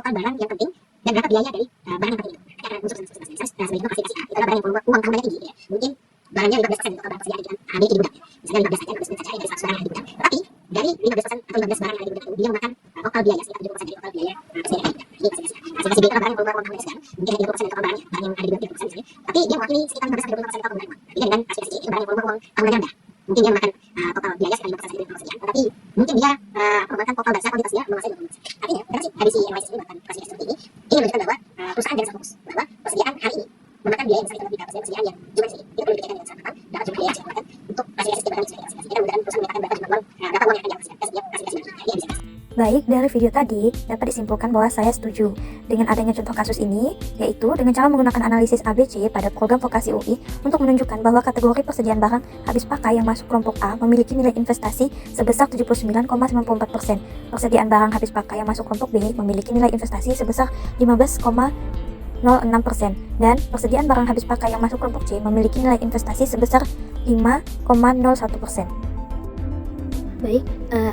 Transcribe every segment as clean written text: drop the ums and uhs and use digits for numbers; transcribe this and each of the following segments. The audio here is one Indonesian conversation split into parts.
total barang yang penting dan berapa biaya dari barang yang penting itu. Kita akan unsur sebagai itu kasih A. Itu adalah barang yang uang tambahannya tinggi gitu ya. Mungkin barangnya 15% total barang persediaan yang ada di gudang. Misalnya 15 saja, 15 saja dari 100 barang yang ada di gudang. Tetapi dari 15% atau 15 barang yang ada di gudang itu dia memakan total biaya sekitar 70% dari total biaya persediaan yang ada di gudang. Jadi kasih B itu adalah barang yang uang tambahannya sedang. Mungkin hanya 30% dari total barang yang ada di gudang 30% misalnya. Tapi dia mewakili sekitar 15 sampai 25% total penggunaan uang. Jadi dengan kasih C itu barang yang uang tambahan rendah. Mungkin dia memakan total biaya sekitar 15% dari total persediaan. Tetapi mungkin dia memakan total dasar kuantitasnya menguasai 20%. Artinya dari si analisis ini melakukan klasifikasi seperti ini menunjukkan bahwa perusahaan dan fokus bahwa persediaan hari ini memakan biaya yang besar kalau persediaan yang jumlah sedikit. Itu perlu dipikirkan dengan sangat matang dalam jumlah biaya yang dikeluarkan untuk klasifikasi setiap barang yang sudah diklasifikasi. Kita mudah-mudahan perusahaan menyatakan berapa jumlah yang akan dialokasikan setiap klasifikasi barang. Dia bisa. Baik, dari video tadi dapat disimpulkan bahwa saya setuju dengan adanya contoh kasus ini, yaitu dengan cara menggunakan analisis ABC pada program vokasi UI untuk menunjukkan bahwa kategori persediaan barang habis pakai yang masuk kelompok A memiliki nilai investasi sebesar 79,94%. Persediaan barang habis pakai yang masuk kelompok B memiliki nilai investasi sebesar 15,06%, dan persediaan barang habis pakai yang masuk kelompok C memiliki nilai investasi sebesar 5,01%. Baik,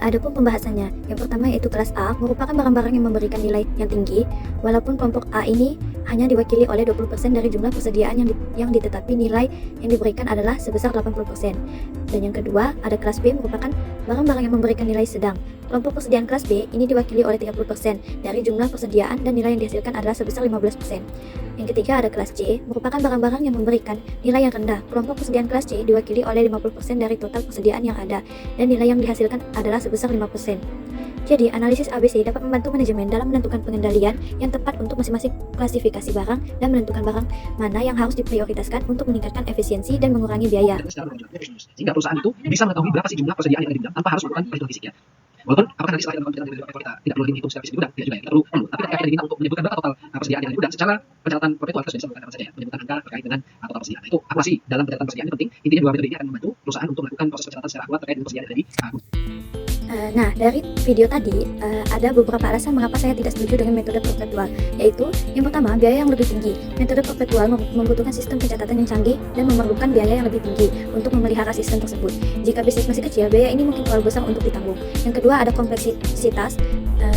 adapun pembahasannya. Yang pertama yaitu kelas A merupakan barang-barang yang memberikan nilai yang tinggi, walaupun kelompok A ini hanya diwakili oleh 20% dari jumlah persediaan yang ditetapi nilai yang diberikan adalah sebesar 80%. Dan yang kedua, ada kelas B merupakan barang-barang yang memberikan nilai sedang. Kelompok persediaan kelas B ini diwakili oleh 30% dari jumlah persediaan dan nilai yang dihasilkan adalah sebesar 15%. Yang ketiga ada kelas C, merupakan barang-barang yang memberikan nilai yang rendah. Kelompok persediaan kelas C diwakili oleh 50% dari total persediaan yang ada dan nilai yang dihasilkan adalah sebesar 5%. Jadi, analisis ABC dapat membantu manajemen dalam menentukan pengendalian yang tepat untuk masing-masing klasifikasi barang dan menentukan barang mana yang harus diprioritaskan untuk meningkatkan efisiensi dan mengurangi biaya. Sehingga perusahaan itu bisa mengetahui berapa sih jumlah persediaan yang ada di gudang tanpa harus melakukan perhitungan fisik ya. Walaupun apakah nanti setelah kita melakukan perhitungan tidak perlu dihitung secara fisik di gudang, tidak juga ya, tidak perlu. Tapi ketika kita diminta untuk menyebutkan berapa total persediaan yang ada di gudang secara pencatatan perpetual kita sudah bisa melakukan saja ya, menyebutkan angka terkait dengan total persediaan. Nah, itu akurasi dalam pencatatan persediaan ini penting. Intinya dua metode ini akan membantu perusahaan untuk melakukan proses pencatatan secara akurat terkait dengan persediaan yang ada di Nah, dari video tadi ada beberapa alasan mengapa saya tidak setuju dengan metode perpetual, yaitu yang pertama, biaya yang lebih tinggi. Metode perpetual membutuhkan sistem pencatatan yang canggih dan memerlukan biaya yang lebih tinggi untuk memelihara sistem tersebut. Jika bisnis masih kecil, biaya ini mungkin terlalu besar untuk ditanggung. Yang kedua, ada kompleksitas,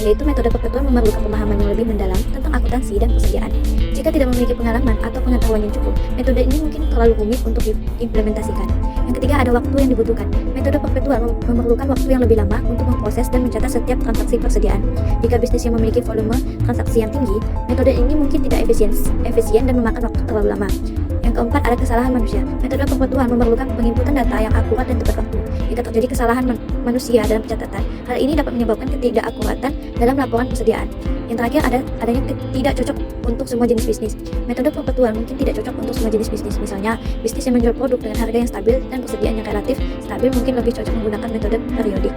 yaitu metode perpetual memerlukan pemahaman yang lebih mendalam tentang akuntansi dan persediaan. Jika tidak memiliki pengalaman atau pengetahuan yang cukup, metode ini mungkin terlalu rumit untuk diimplementasikan. Yang ketiga, ada waktu yang dibutuhkan. Metode perpetual memerlukan waktu yang lebih lama untuk memproses dan mencatat setiap transaksi persediaan. Jika bisnis yang memiliki volume transaksi yang tinggi, metode ini mungkin tidak efisien dan memakan waktu terlalu lama. Yang keempat, ada kesalahan manusia. Metode perpetual memerlukan penginputan data yang akurat dan tepat waktu. Jika terjadi kesalahan manusia dalam pencatatan, hal ini dapat menyebabkan ketidakakuratan dalam laporan persediaan. Yang terakhir, adanya tidak cocok untuk semua jenis bisnis. Metode perpetual mungkin tidak cocok untuk semua jenis bisnis. Misalnya, bisnis yang menjual produk dengan harga yang stabil dan persediaan yang relatif stabil mungkin lebih cocok menggunakan metode periodik.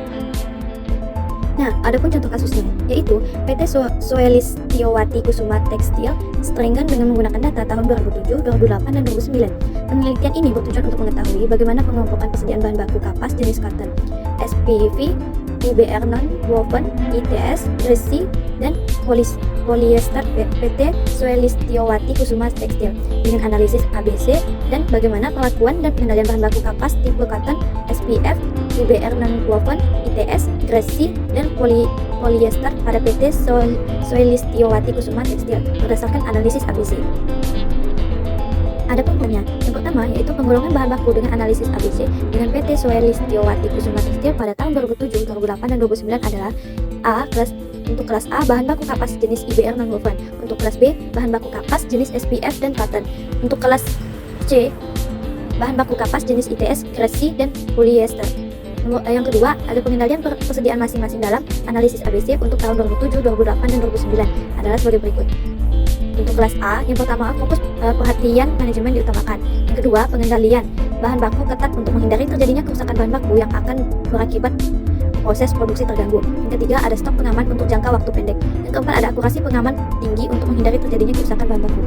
Nah, adapun contoh kasusnya, yaitu PT Soelistiowati Kusuma Tekstil Strengan dengan menggunakan data tahun 2007, 2008, dan 2009. Penelitian ini bertujuan untuk mengetahui bagaimana pengelompokan persediaan bahan baku kapas jenis cotton, SPV, IBR non-woven, ITS, resi, dan polyester PT Soelistiowati Kusuma Tekstil dengan analisis ABC dan bagaimana perlakuan dan pengendalian bahan baku kapas tipe cotton, SPF, IBR non-woven, ITS, resi, dan polyester pada PT Soelistiowati Kusuma Tekstil berdasarkan analisis ABC. Ada poinnya. Yang pertama yaitu penggolongan bahan baku dengan analisis ABC dengan PT Soelistiowati Kusuma Tekstil pada tahun 2007, 2008, dan 2009 adalah A. Untuk kelas A, bahan baku kapas jenis IBR non-woven. Untuk kelas B, bahan baku kapas jenis SPF dan cotton. Untuk kelas C, bahan baku kapas jenis ITS, resi, dan polyester. Yang kedua, ada pengendalian persediaan masing-masing dalam analisis ABC untuk tahun 2007, 2008, dan 2009 adalah sebagai berikut. Untuk kelas A, yang pertama, fokus perhatian manajemen diutamakan. Yang kedua, pengendalian bahan baku ketat untuk menghindari terjadinya kerusakan bahan baku yang akan berakibat proses produksi terganggu. Yang ketiga, ada stok pengaman untuk jangka waktu pendek. Yang keempat, ada akurasi pengaman tinggi untuk menghindari terjadinya kerusakan bahan baku.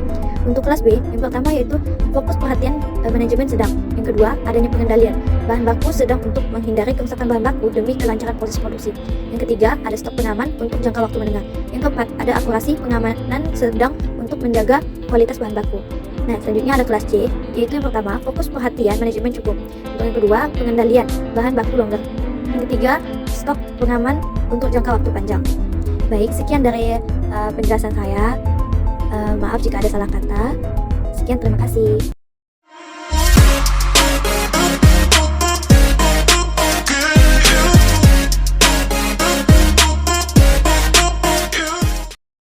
Untuk kelas B, yang pertama yaitu fokus perhatian manajemen sedang. Yang kedua, adanya pengendalian bahan baku sedang untuk menghindari kerusakan bahan baku demi kelancaran proses produksi. Yang ketiga, ada stok pengaman untuk jangka waktu menengah. Yang keempat, ada akurasi pengamanan sedang untuk menjaga kualitas bahan baku. Nah, selanjutnya ada kelas C, yaitu yang pertama, fokus perhatian manajemen cukup. Untuk yang kedua, pengendalian bahan baku longgar. Yang ketiga, stok pengaman untuk jangka waktu panjang. Baik, sekian dari penjelasan saya. Maaf jika ada salah kata. Sekian, terima kasih.